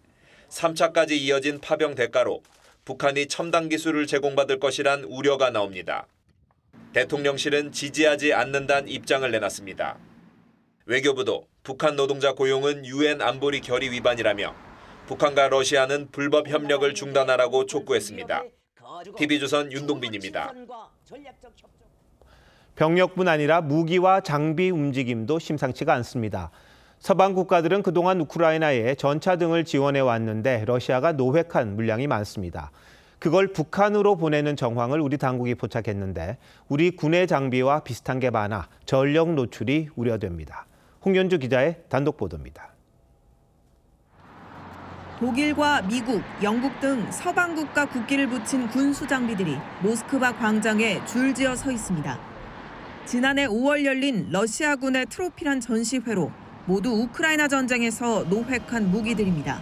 Speaker 7: 3차까지 이어진 파병 대가로 북한이 첨단 기술을 제공받을 것이란 우려가 나옵니다. 대통령실은 지지하지 않는다는 입장을 내놨습니다. 외교부도 북한 노동자 고용은 UN 안보리 결의 위반이라며 북한과 러시아는 불법 협력을 중단하라고 촉구했습니다. TV조선 윤동빈입니다.
Speaker 6: 병력뿐 아니라 무기와 장비 움직임도 심상치가 않습니다. 서방 국가들은 그동안 우크라이나에 전차 등을 지원해 왔는데 러시아가 노획한 물량이 많습니다. 그걸 북한으로 보내는 정황을 우리 당국이 포착했는데 우리 군의 장비와 비슷한 게 많아 전력 노출이 우려됩니다. 홍연주 기자의 단독 보도입니다.
Speaker 8: 독일과 미국, 영국 등 서방 국가 국기를 붙인 군수 장비들이 모스크바 광장에 줄지어 서 있습니다. 지난해 5월 열린 러시아군의 트로피란 전시회로 모두 우크라이나 전쟁에서 노획한 무기들입니다.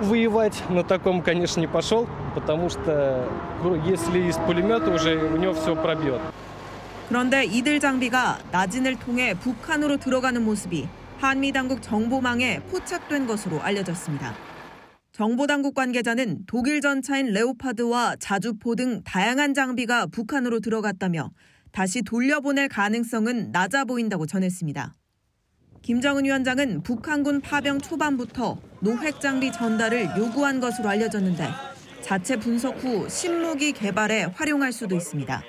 Speaker 10: Воевать на таком, конечно, не пошел, потому что если из пулемета уже у него все пробьет.
Speaker 8: 그런데 이들 장비가 나진을 통해 북한으로 들어가는 모습이 한미 당국 정보망에 포착된 것으로 알려졌습니다. 정보당국 관계자는 독일 전차인 레오파드와 자주포 등 다양한 장비가 북한으로 들어갔다며 다시 돌려보낼 가능성은 낮아 보인다고 전했습니다. 김정은 위원장은 북한군 파병 초반부터 노획 장비 전달을 요구한 것으로 알려졌는데 자체 분석 후 신무기 개발에 활용할 수도 있습니다.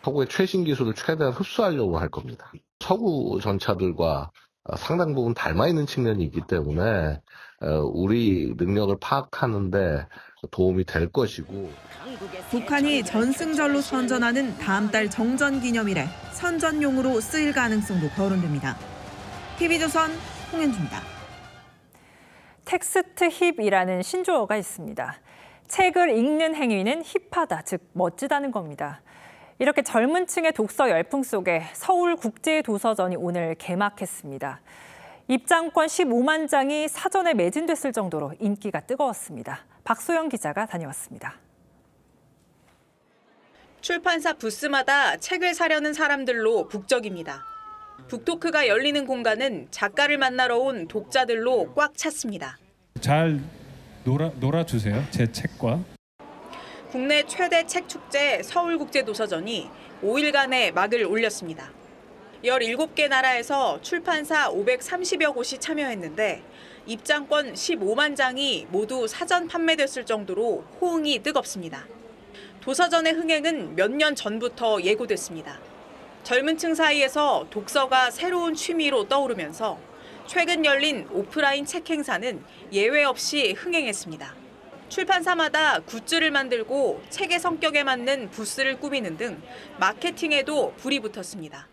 Speaker 11: 서구의 최신 기술을 최대한 흡수하려고 할 겁니다. 서구 전차들과 상당 부분 닮아 있는 측면이 있기 때문에 우리 능력을 파악하는 데 도움이 될 것이고.
Speaker 8: 북한이 전승절로 선전하는 다음 달 정전 기념일에 선전용으로 쓰일 가능성도 거론됩니다. TV조선 홍현주입니다.
Speaker 28: 텍스트 힙이라는 신조어가 있습니다. 책을 읽는 행위는 힙하다, 즉 멋지다는 겁니다. 이렇게 젊은 층의 독서 열풍 속에 서울국제도서전이 오늘 개막했습니다. 입장권 15만 장이 사전에 매진됐을 정도로 인기가 뜨거웠습니다. 박소영 기자가 다녀왔습니다.
Speaker 14: 출판사 부스마다 책을 사려는 사람들로 북적입니다. 북토크가 열리는 공간은 작가를 만나러 온 독자들로 꽉 찼습니다.
Speaker 12: 잘 놀아주세요, 제 책과.
Speaker 14: 국내 최대 책 축제 서울국제도서전이 5일간의 막을 올렸습니다. 17개 나라에서 출판사 530여 곳이 참여했는데 입장권 15만 장이 모두 사전 판매됐을 정도로 호응이 뜨겁습니다. 도서전의 흥행은 몇 년 전부터 예고됐습니다. 젊은 층 사이에서 독서가 새로운 취미로 떠오르면서 최근 열린 오프라인 책 행사는 예외 없이 흥행했습니다. 출판사마다 굿즈를 만들고 책의 성격에 맞는 부스를 꾸미는 등 마케팅에도 불이 붙었습니다.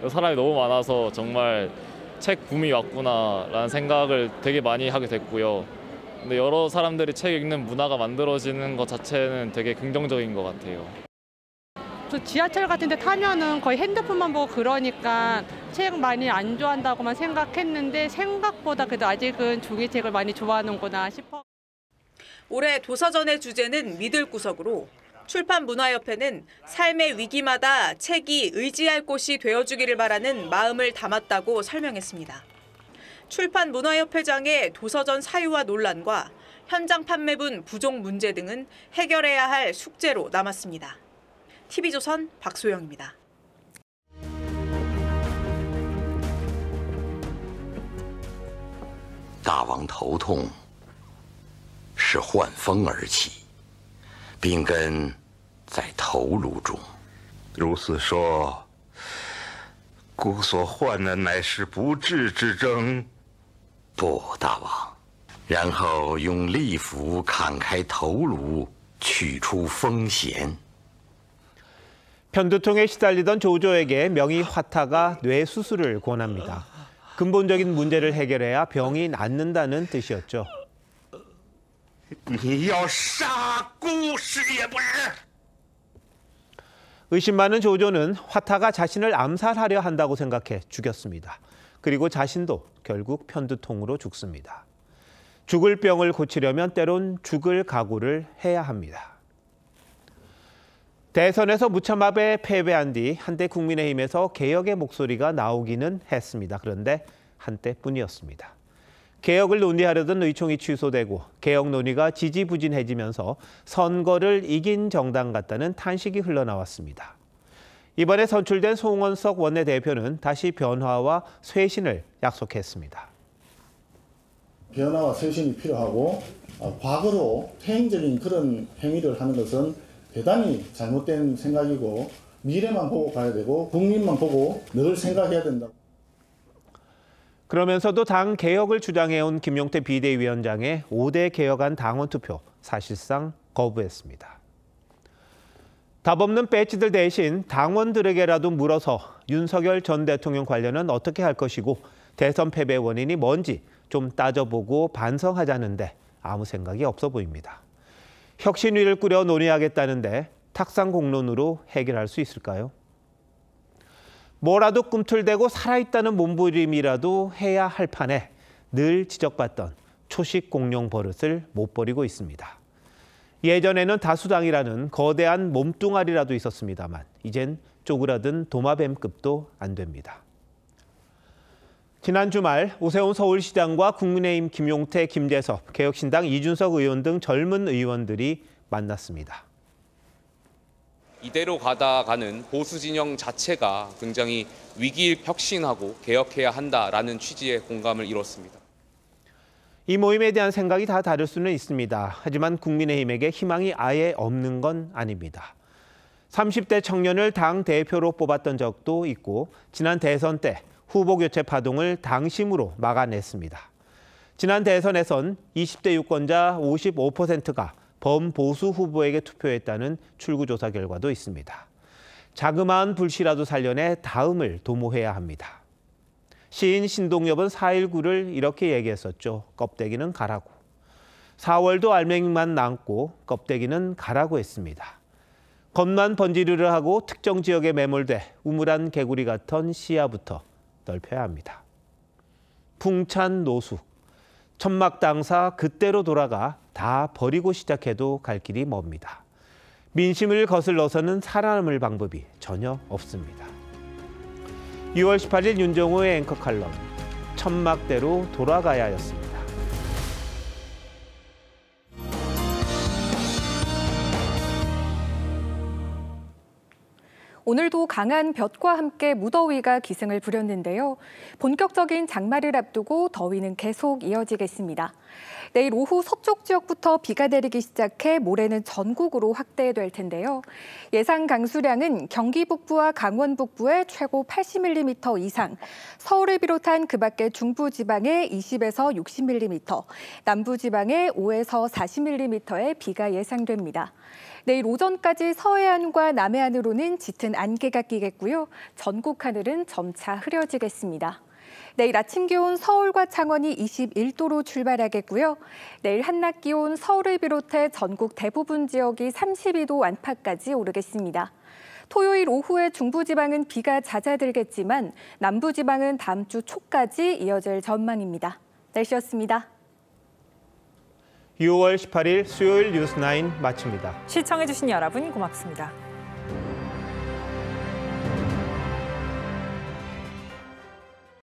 Speaker 13: 사람이 너무 많아서 정말 책 붐이 왔구나라는 생각을 되게 많이 하게 됐고요. 근데 여러 사람들이 책 읽는 문화가 만들어지는 것 자체는 되게 긍정적인 것 같아요.
Speaker 24: 그 지하철 같은 데 타면은 거의 핸드폰만 보고 그러니까 책 많이 안 좋아한다고만 생각했는데 생각보다 그래도 아직은 종이책을 많이 좋아하는구나 싶어.
Speaker 14: 올해 도서전의 주제는 믿을 구석으로 출판문화협회는 삶의 위기마다 책이 의지할 곳이 되어주기를 바라는 마음을 담았다고 설명했습니다. 출판문화협회장의 도서전 사유화 논란과 현장 판매분 부족 문제 등은 해결해야 할 숙제로 남았습니다. TV조선 박소영입니다.
Speaker 25: 大王头痛是患风而起，病根在头颅中。如此说，孤所患的乃是不治之症。不，大王。然后用利斧砍开头颅，取出风弦。
Speaker 6: 편두통에 시달리던 조조에게 명의 화타가 뇌 수술을 권합니다. 근본적인 문제를 해결해야 병이 낫는다는 뜻이었죠. 의심 많은 조조는 화타가 자신을 암살하려 한다고 생각해 죽였습니다. 그리고 자신도 결국 편두통으로 죽습니다. 죽을 병을 고치려면 때론 죽을 각오를 해야 합니다. 대선에서 무참하게 패배한 뒤 한때 국민의힘에서 개혁의 목소리가 나오기는 했습니다. 그런데 한때뿐이었습니다. 개혁을 논의하려던 의총이 취소되고 개혁 논의가 지지부진해지면서 선거를 이긴 정당 같다는 탄식이 흘러나왔습니다. 이번에 선출된 송원석 원내대표는 다시 변화와 쇄신을 약속했습니다.
Speaker 26: 변화와 쇄신이 필요하고 과거로 퇴행적인 그런 행위를 하는 것은 대단히 잘못된 생각이고 미래만 보고 가야 되고 국민만 보고 늘 생각해야 된다.
Speaker 6: 그러면서도 당 개혁을 주장해온 김용태 비대위원장의 5대 개혁안 당원 투표 사실상 거부했습니다. 답 없는 배지들 대신 당원들에게라도 물어서 윤석열 전 대통령 관련은 어떻게 할 것이고 대선 패배 원인이 뭔지 좀 따져보고 반성하자는데 아무 생각이 없어 보입니다. 혁신위를 꾸려 논의하겠다는데 탁상 공론으로 해결할 수 있을까요? 뭐라도 꿈틀대고 살아있다는 몸부림이라도 해야 할 판에 늘 지적받던 초식 공룡 버릇을 못 버리고 있습니다. 예전에는 다수당이라는 거대한 몸뚱아리라도 있었습니다만 이젠 쪼그라든 도마뱀급도 안 됩니다. 지난 주말 오세훈 서울시장과 국민의힘 김용태, 김재섭, 개혁신당 이준석 의원 등 젊은 의원들이 만났습니다.
Speaker 2: 이대로 가다가는 보수 진영 자체가 굉장히 위기를 혁신하고 개혁해야 한다라는 취지의 공감을 이뤘습니다.
Speaker 6: 이 모임에 대한 생각이 다 다를 수는 있습니다. 하지만 국민의힘에게 희망이 아예 없는 건 아닙니다. 30대 청년을 당 대표로 뽑았던 적도 있고 지난 대선 때 후보 교체 파동을 당심으로 막아냈습니다. 지난 대선에선 20대 유권자 55%가 범보수 후보에게 투표했다는 출구조사 결과도 있습니다. 자그마한 불씨라도 살려내 다음을 도모해야 합니다. 시인 신동엽은 4.19를 이렇게 얘기했었죠. 껍데기는 가라고. 4월도 알맹이만 남고 껍데기는 가라고 했습니다. 겉만 번지르르 하고 특정 지역에 매몰돼 우물안 개구리 같은 시야부터 넓혀야 합니다. 풍찬 노숙, 천막당사 그때로 돌아가 다 버리고 시작해도 갈 길이 멉니다. 민심을 거슬러서는 살아남을 방법이 전혀 없습니다. 6월 18일 윤정호의 앵커 칼럼, 천막대로 돌아가야였습니다.
Speaker 4: 오늘도 강한 볕과 함께 무더위가 기승을 부렸는데요. 본격적인 장마를 앞두고 더위는 계속 이어지겠습니다. 내일 오후 서쪽 지역부터 비가 내리기 시작해 모레는 전국으로 확대될 텐데요. 예상 강수량은 경기 북부와 강원 북부에 최고 80mm 이상, 서울을 비롯한 그 밖의 중부지방에 20에서 60mm, 남부지방에 5에서 40mm의 비가 예상됩니다. 내일 오전까지 서해안과 남해안으로는 짙은 안개가 끼겠고요. 전국 하늘은 점차 흐려지겠습니다. 내일 아침 기온 서울과 창원이 21도로 출발하겠고요. 내일 한낮 기온 서울을 비롯해 전국 대부분 지역이 32도 안팎까지 오르겠습니다. 토요일 오후에 중부지방은 비가 잦아들겠지만 남부지방은 다음 주 초까지 이어질 전망입니다. 날씨였습니다.
Speaker 6: 6월 18일 수요일 뉴스9 마칩니다.
Speaker 28: 시청해주신 여러분 고맙습니다.